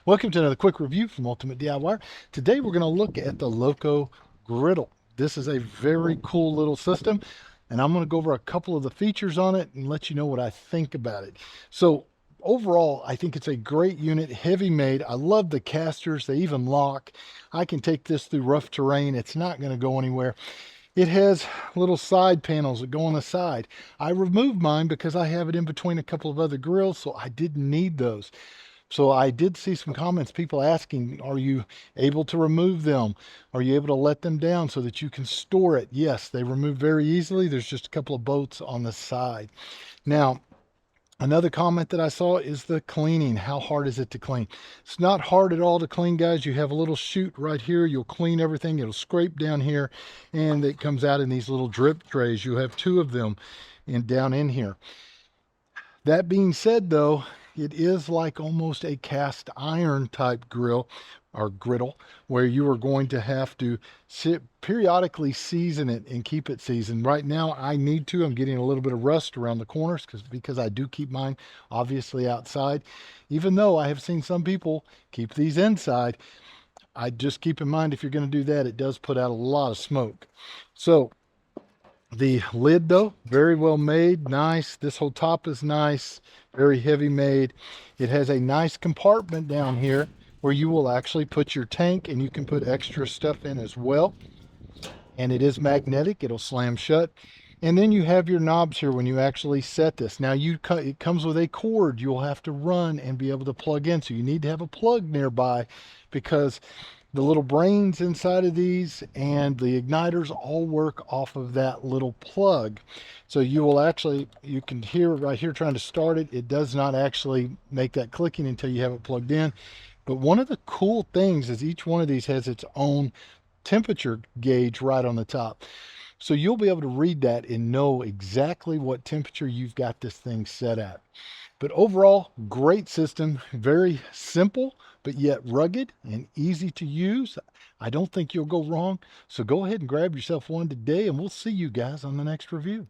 Welcome to another quick review from Ultimate DIY. Today we're going to look at the LoCo Griddle. This is a very cool little system, and I'm going to go over a couple of the features on it and let you know what I think about it. So overall, I think it's a great unit, heavy made. I love the casters. They even lock. I can take this through rough terrain. It's not going to go anywhere. It has little side panels that go on the side. I removed mine because I have it in between a couple of other grills, so I didn't need those. So I did see some comments, people asking, are you able to remove them? Are you able to let them down so that you can store it? Yes, they remove very easily. There's just a couple of bolts on the side. Now, another comment that I saw is the cleaning. How hard is it to clean? It's not hard at all to clean, guys. You have a little chute right here. You'll clean everything. It'll scrape down here, and it comes out in these little drip trays. You have two of them down in here. That being said, though, it is like almost a cast iron type grill or griddle, where you are going to have to periodically season it and keep it seasoned. Right now I need to. I'm getting a little bit of rust around the corners because I do keep mine obviously outside. Even though I have seen some people keep these inside, I just keep in mind, if you're going to do that, it does put out a lot of smoke. So the lid, though, very well made, nice. This whole top is nice, very heavy made. It has a nice compartment down here where you will actually put your tank, and you can put extra stuff in as well. And it is magnetic, it'll slam shut. And then you have your knobs here when you actually set this. Now it comes with a cord you'll have to run and be able to plug in. So you need to have a plug nearby, because the little brains inside of these and the igniters all work off of that little plug. So you will actually, you can hear right here trying to start it. It does not actually make that clicking until you have it plugged in. But one of the cool things is each one of these has its own temperature gauge right on the top. So you'll be able to read that and know exactly what temperature you've got this thing set at. But overall, great system, very simple, but yet rugged and easy to use. I don't think you'll go wrong. So go ahead and grab yourself one today, and we'll see you guys on the next review.